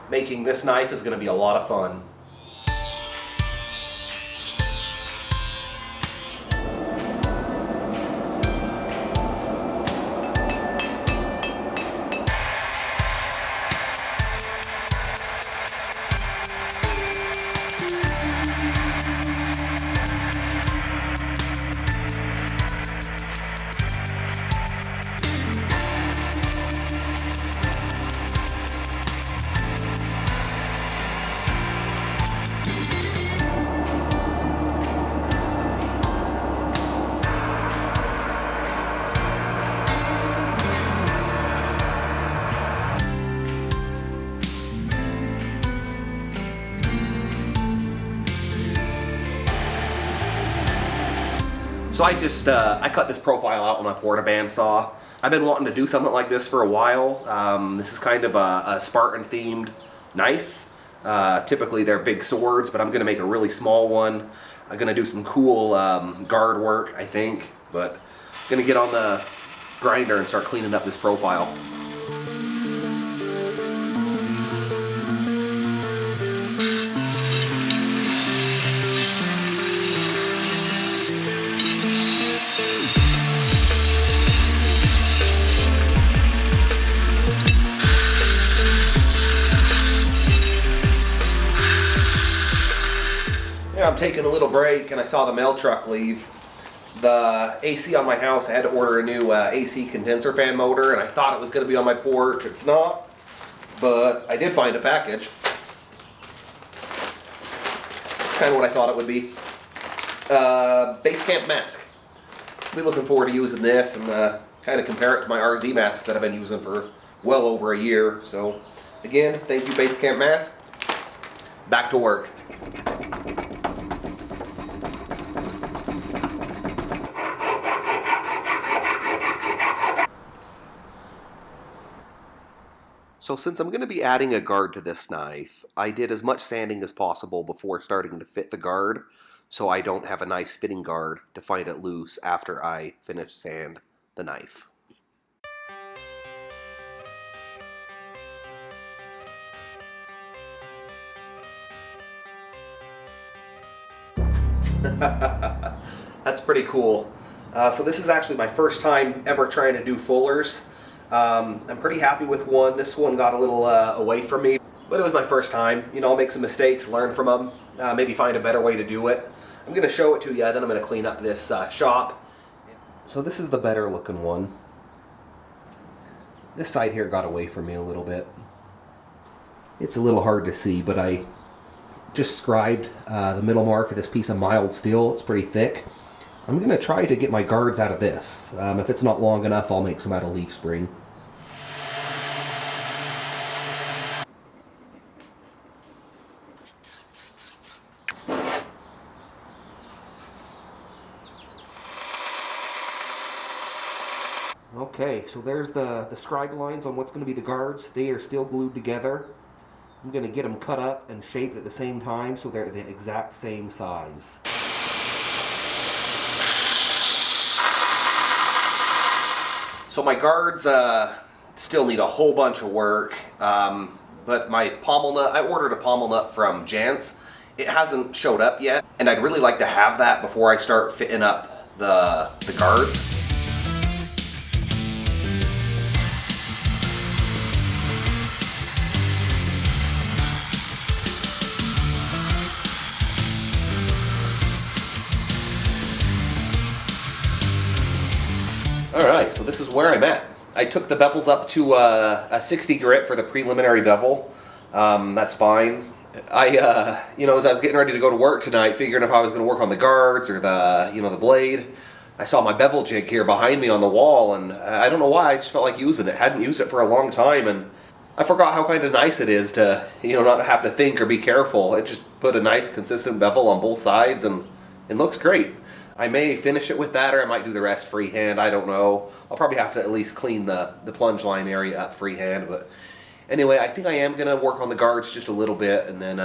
making this knife is going to be a lot of fun. So I cut this profile out with my porta-band saw. I've been wanting to do something like this for a while. This is kind of a Spartan themed knife. Typically they're big swords, but I'm going to make a really small one. I'm going to do some cool guard work, I think, but I'm going to get on the grinder and start cleaning up this profile. I'm taking a little break and I saw the mail truck leave. The AC on my house, I had to order a new AC condenser fan motor, and I thought it was going to be on my porch. It's not, but I did find a package. It's kind of what I thought it would be. Base camp mask. I'll be looking forward to using this and kind of compare it to my RZ mask that I've been using for well over a year. So again, thank you Base Camp Mask. Back to work. So since I'm going to be adding a guard to this knife, I did as much sanding as possible before starting to fit the guard, so I don't have a nice fitting guard to find it loose after I finish sand the knife. That's pretty cool. So this is actually my first time ever trying to do fullers. I'm pretty happy with one. This one got a little away from me, but it was my first time. You know, I'll make some mistakes, learn from them, maybe find a better way to do it. I'm going to show it to you, then I'm going to clean up this shop. So this is the better looking one. This side here got away from me a little bit. It's a little hard to see, but I just scribed the middle mark of this piece of mild steel. It's pretty thick. I'm going to try to get my guards out of this. If it's not long enough, I'll make some out of leaf spring. Okay, so there's the scribe lines on what's going to be the guards. They are still glued together. I'm going to get them cut up and shaped at the same time so they're the exact same size. So my guards still need a whole bunch of work, but my pommel nut, I ordered a pommel nut from Jantz. It hasn't showed up yet, and I'd really like to have that before I start fitting up the guards. Alright, so this is where I'm at. I took the bevels up to a 60 grit for the preliminary bevel. That's fine. You know, as I was getting ready to go to work tonight, figuring if I was going to work on the guards or the blade, I saw my bevel jig here behind me on the wall, and I don't know why, I just felt like using it. Hadn't used it for a long time, and I forgot how kind of nice it is to, not have to think or be careful. It just put a nice consistent bevel on both sides, and it looks great. I may finish it with that, or I might do the rest freehand. I don't know. I'll probably have to at least clean the plunge line area up freehand. But anyway, I think I am going to work on the guards just a little bit and then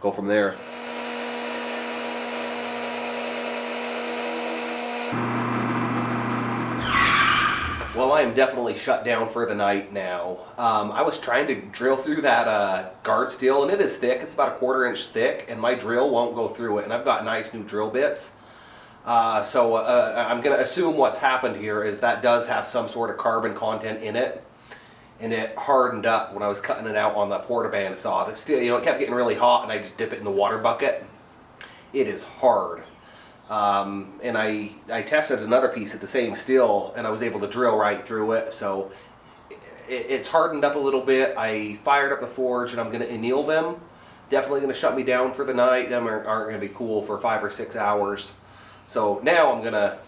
go from there. Well, I am definitely shut down for the night now. I was trying to drill through that guard steel, and it is thick. It's about a 1/4 inch thick, and my drill won't go through it. And I've got nice new drill bits. So I'm going to assume what's happened here is that does have some sort of carbon content in it. And it hardened up when I was cutting it out on the portaband saw. The steel, it kept getting really hot, and I just dip it in the water bucket. It is hard. And I tested another piece of the same steel, and I was able to drill right through it. So it's hardened up a little bit. I fired up the forge, and I'm going to anneal them. Definitely going to shut me down for the night. Them aren't going to be cool for 5 or 6 hours. So now I'm going to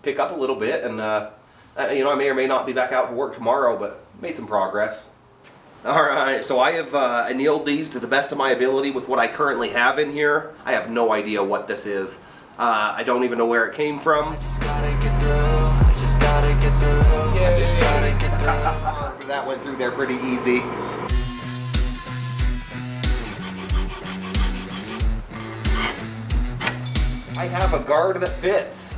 pick up a little bit, and I may or may not be back out to work tomorrow, but made some progress. Alright, so I have annealed these to the best of my ability with what I currently have in here. I have no idea what this is. I don't even know where it came from. That went through there pretty easy. I have a guard that fits.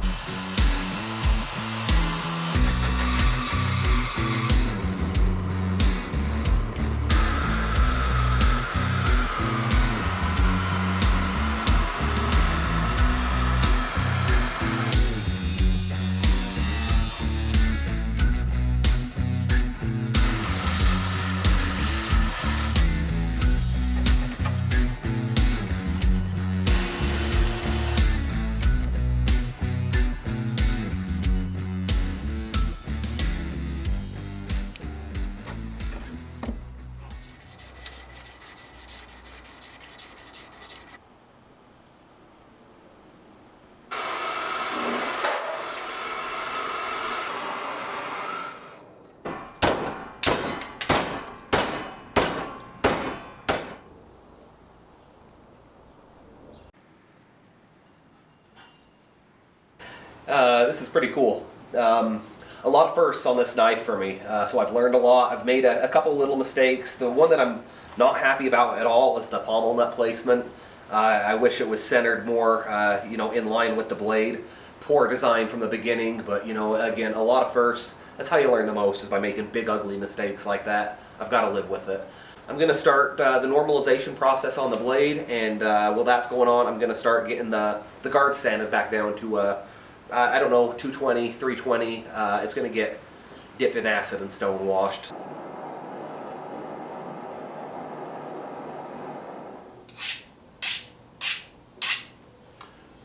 This is pretty cool. A lot of firsts on this knife for me, so I've learned a lot. I've made a couple little mistakes. The one that I'm not happy about at all is the pommel nut placement. I wish it was centered more, in line with the blade. Poor design from the beginning, but again, a lot of firsts. That's how you learn the most, is by making big ugly mistakes like that. I've got to live with it. I'm going to start the normalization process on the blade, and while that's going on, I'm going to start getting the guard sanded back down to I don't know, 220, 320. It's going to get dipped in acid and stone washed.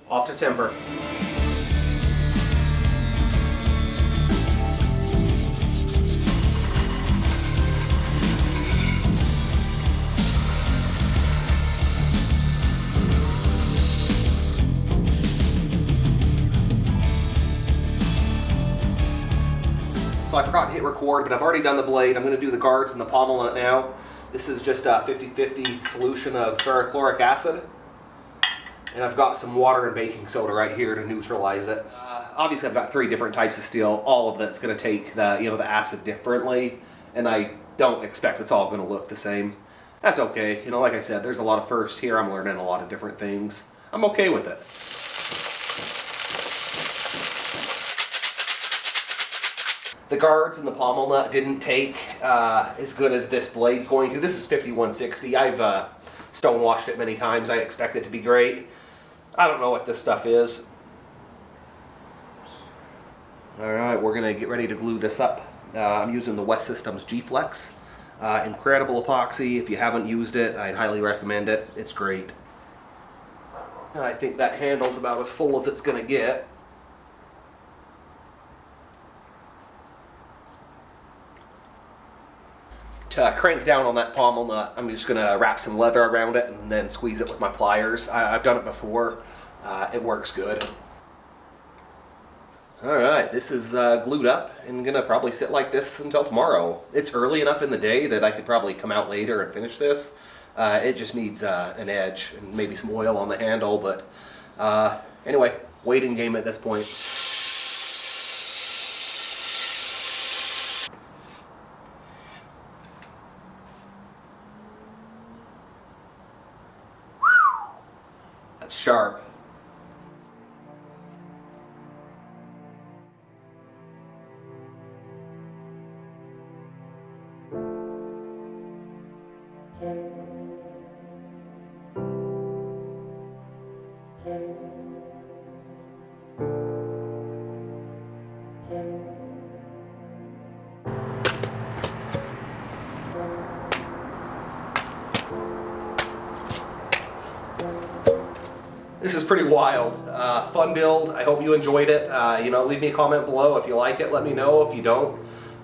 Off to temper. So I forgot to hit record, but I've already done the blade. I'm going to do the guards and the pommel nut now. This is just a 50-50 solution of ferrochloric acid. And I've got some water and baking soda right here to neutralize it. Obviously I've got 3 different types of steel. All of that's going to take the acid differently. And I don't expect it's all going to look the same. That's okay. Like I said, there's a lot of firsts here. I'm learning a lot of different things. I'm okay with it. The guards and the pommel nut didn't take as good as this blade's going to. This is 5160. I've stone washed it many times. I expect it to be great. I don't know what this stuff is. Alright, we're going to get ready to glue this up. I'm using the West Systems G-Flex. Incredible epoxy. If you haven't used it, I'd highly recommend it. It's great. I think that handle's about as full as it's going to get. To crank down on that pommel nut, I'm just going to wrap some leather around it and then squeeze it with my pliers. I've done it before. It works good. Alright, this is glued up and going to probably sit like this until tomorrow. It's early enough in the day that I could probably come out later and finish this. It just needs an edge and maybe some oil on the handle, but anyway, waiting game at this point. That's sharp. This is pretty wild. Fun build. I hope you enjoyed it. Leave me a comment below. If you like it, let me know. If you don't,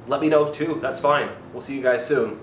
let me know too. That's fine. We'll see you guys soon.